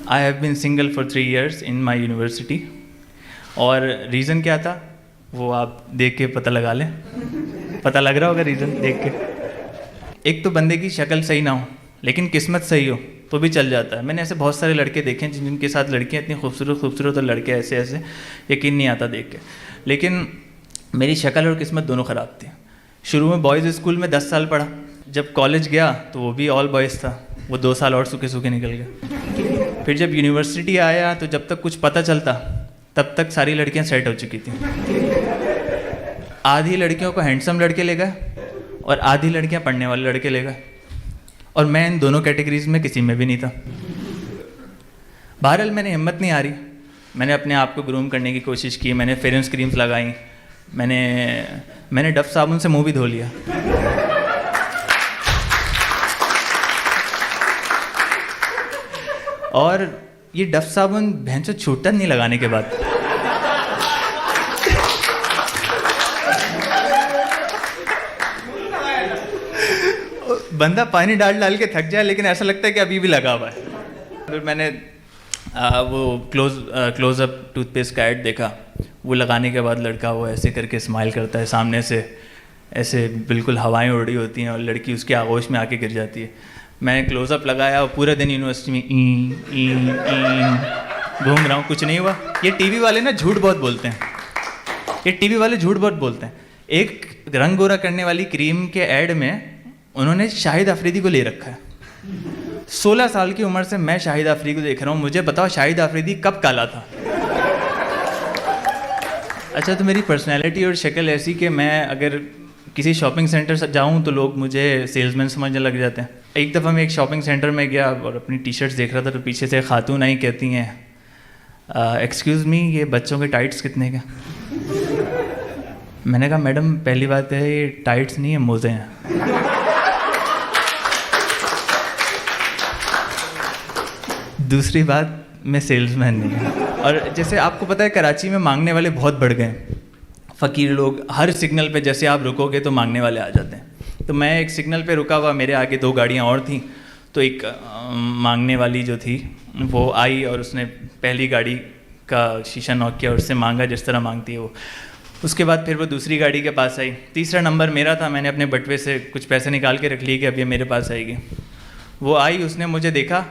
I have been single for 3 years in my university. और reason क्या था वो आप देख के पता लगा लें, पता लग रहा होगा रीज़न देख के। एक तो बंदे की शक्ल सही ना हो लेकिन किस्मत सही हो तो भी चल जाता है। मैंने ऐसे बहुत सारे लड़के देखे हैं जिनके साथ लड़कियां इतनी खूबसूरत और लड़के ऐसे ऐसे, यकीन नहीं आता देख के। लेकिन मेरी शक्ल और किस्मत दोनों ख़राब थी। शुरू में बॉयज़ स्कूल में 10 साल पढ़ा, जब कॉलेज गया तो वो भी ऑल बॉयज़ था, वो 2 साल और सूखे सूखे निकल गए। फिर जब यूनिवर्सिटी आया तो जब तक कुछ पता चलता तब तक सारी लड़कियां सेट हो चुकी थी। आधी लड़कियों को हैंडसम लड़के ले गए और आधी लड़कियां पढ़ने वाले लड़के ले गए, और मैं इन दोनों कैटेगरीज में किसी में भी नहीं था। बहरहाल मैंने हिम्मत नहीं हारी, मैंने अपने आप को ग्रूम करने की कोशिश की, मैंने फेरेंस क्रीम्स लगाई, मैंने डफ साबुन से मुंह भी धो लिया। और ये डफ साबुन भैंसो छूटता नहीं लगाने के बाद। बंदा पानी डाल डाल के थक जाए लेकिन ऐसा लगता है कि अभी भी लगा हुआ है। फिर मैंने वो क्लोज अप टूथपेस्ट का ऐड देखा, वो लगाने के बाद लड़का वो ऐसे करके स्माइल करता है सामने से, ऐसे बिल्कुल हवाएं उड़ रही होती हैं और लड़की उसके आगोश में आके गिर जाती है। मैंने क्लोज़अप लगाया और पूरे दिन यूनिवर्सिटी में घूम रहा हूँ, कुछ नहीं हुआ। ये टीवी वाले ना झूठ बहुत बोलते हैं, ये टीवी वाले झूठ बहुत बोलते हैं। एक रंग गोरा करने वाली क्रीम के ऐड में उन्होंने शाहिद अफरीदी को ले रखा है। 16 साल की उम्र से मैं शाहिद अफरीदी को देख रहा हूँ, मुझे बताओ शाहिद अफरीदी कब काला था? अच्छा, तो मेरी पर्सनैलिटी और शक्ल ऐसी कि मैं अगर किसी शॉपिंग सेंटर से जाऊँ तो लोग मुझे सेल्समैन समझने लग जाते हैं। एक दफ़ा मैं एक शॉपिंग सेंटर में गया और अपनी टी शर्ट्स देख रहा था तो पीछे से खातून आई, कहती हैं एक्सक्यूज़ मी, ये बच्चों के टाइट्स कितने के? मैंने कहा मैडम पहली बात है ये टाइट्स नहीं है, मोज़े हैं। दूसरी बात, मैं सेल्समैन नहीं हूँ। और जैसे आपको पता है कराची में मांगने वाले बहुत बढ़ गए हैं। फ़कीर लोग हर सिग्नल पे जैसे आप रुकोगे तो मांगने वाले आ जाते हैं। तो मैं एक सिग्नल पे रुका हुआ, मेरे आगे 2 गाड़ियाँ और थीं, तो एक मांगने वाली जो थी वो आई और उसने पहली गाड़ी का शीशा नॉक किया और उससे मांगा जिस तरह मांगती है वो। उसके बाद फिर वो दूसरी गाड़ी के पास आई, तीसरा नंबर मेरा था, मैंने अपने बटुए से कुछ पैसे निकाल के रख लिए कि अब ये मेरे पास आएगी। वो आई, उसने मुझे देखा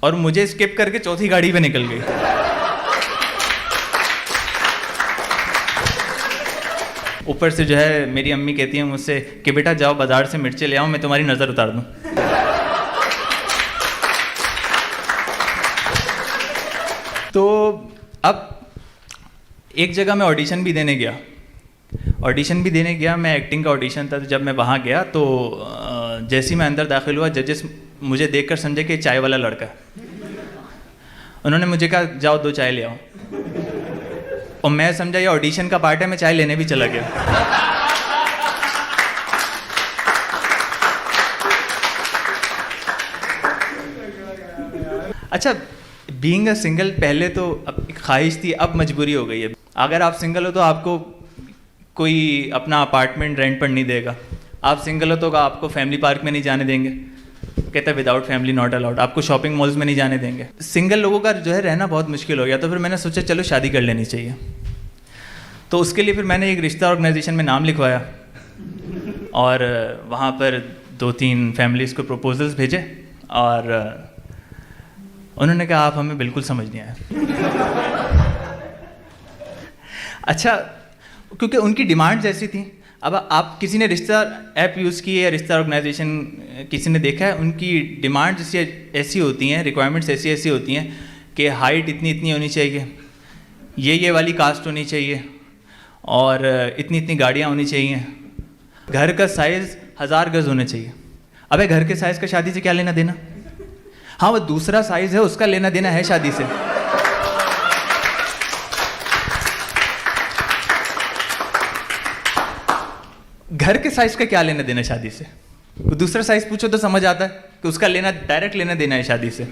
और मुझे स्किप करके चौथी गाड़ी पे निकल गई। ऊपर से जो है मेरी अम्मी कहती है मुझसे कि बेटा जाओ बाजार से मिर्चें ले आओ, मैं तुम्हारी नज़र उतार दूँ। तो अब एक जगह मैं ऑडिशन भी देने गया, मैं एक्टिंग का ऑडिशन था। तो जब मैं वहाँ गया तो जैसे ही मैं अंदर दाखिल हुआ, जजेस मुझे देखकर समझे कि चाय वाला लड़का है। उन्होंने मुझे कहा जाओ 2 चाय ले आओ, और मैं समझा ये ऑडिशन का पार्ट है, मैं चाय लेने भी चला गया। अच्छा, बीइंग अ सिंगल पहले तो अब एक ख्वाहिश थी, अब मजबूरी हो गई है। अगर आप सिंगल हो तो आपको कोई अपना अपार्टमेंट रेंट पर नहीं देगा। आप सिंगल हो तो आपको फैमिली पार्क में नहीं जाने देंगे, कहता है विदाउट फैमिली नॉट अलाउड। आपको शॉपिंग मॉल्स में नहीं जाने देंगे। सिंगल लोगों का जो है रहना बहुत मुश्किल हो गया। तो फिर मैंने सोचा चलो शादी कर लेनी चाहिए। तो उसके लिए फिर मैंने एक रिश्ता ऑर्गेनाइजेशन में नाम लिखवाया और वहाँ पर 2-3 फैमिलीज़ को प्रपोजल्स भेजे और उन्होंने कहा आप हमें बिल्कुल समझ नहीं आए। अच्छा, क्योंकि उनकी डिमांड्स ऐसी थी। अब आप किसी ने रिश्ता ऐप यूज़ की है या रिश्ता ऑर्गेनाइजेशन किसी ने देखा है, उनकी डिमांड्स ऐसी होती हैं, रिक्वायरमेंट्स ऐसी होती हैं कि हाइट इतनी होनी चाहिए, ये वाली कास्ट होनी चाहिए और इतनी गाड़ियाँ होनी चाहिए, घर का साइज़ 1000 गज होना चाहिए। अबे घर के साइज़ का शादी से क्या लेना देना? हाँ, वो दूसरा साइज़ है उसका लेना देना है शादी से। घर के साइज़ का क्या लेना देना शादी से? वो दूसरा साइज़ पूछो तो समझ आता है कि उसका डायरेक्ट लेना देना है शादी से।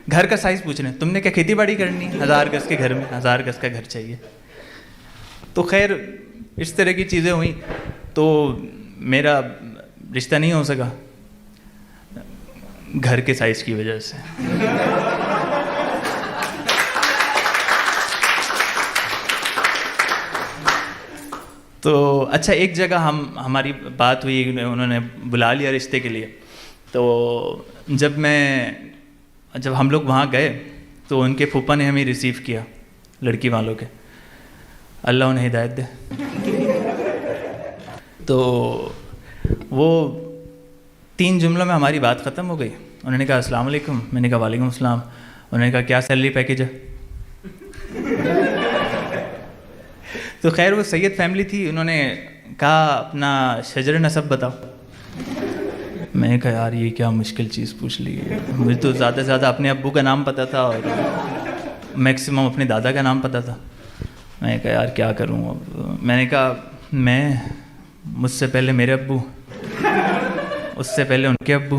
घर का साइज़ पूछना है, तुमने क्या खेती बाड़ी करनी? 1000 गज के घर में 1000 गज का घर चाहिए। तो खैर इस तरह की चीज़ें हुई तो मेरा रिश्ता नहीं हो सका घर के साइज़ की वजह से। तो अच्छा, एक जगह हमारी बात हुई, उन्होंने बुला लिया रिश्ते के लिए। तो जब हम लोग वहाँ गए तो उनके फूफा ने हमें रिसीव किया, लड़की वालों के। अल्लाह उन्हें हिदायत दे। तो वो 3 जुमलों में हमारी बात ख़त्म हो गई। उन्होंने कहा अस्सलाम वालेकुम, मैंने कहा वालेकुम अस्सलाम। उन्होंने कहा क्या सैलरी पैकेज है? तो खैर वो सैयद फैमिली थी, उन्होंने कहा अपना शजर नसब बताओ। मैंने कहा यार ये क्या मुश्किल चीज़ पूछ ली है, मुझे तो ज़्यादा से ज़्यादा अपने अब्बू का नाम पता था और मैक्सिमम अपने दादा का नाम पता था। मैंने कहा यार क्या करूँ अब। मैंने कहा मुझसे पहले मेरे अब्बू, उससे पहले उनके अब्बू,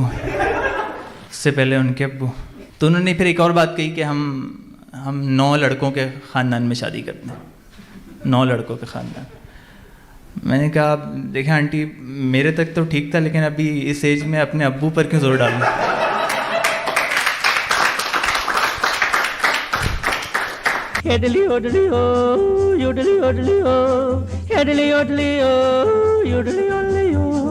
उससे पहले उनके अब्बू। तो उन्होंने फिर एक और बात कही कि हम 9 लड़कों के ख़ानदान में शादी करते हैं, 9 लड़कों के ख़ानदान। मैंने कहा देखें आंटी, मेरे तक तो ठीक था, लेकिन अभी इस एज में अपने अब्बू पर क्यों जोर डालना। हेडली ओडली हो, योडली ओडली हो, हेडली ओडली हो, योडली ओडली हो।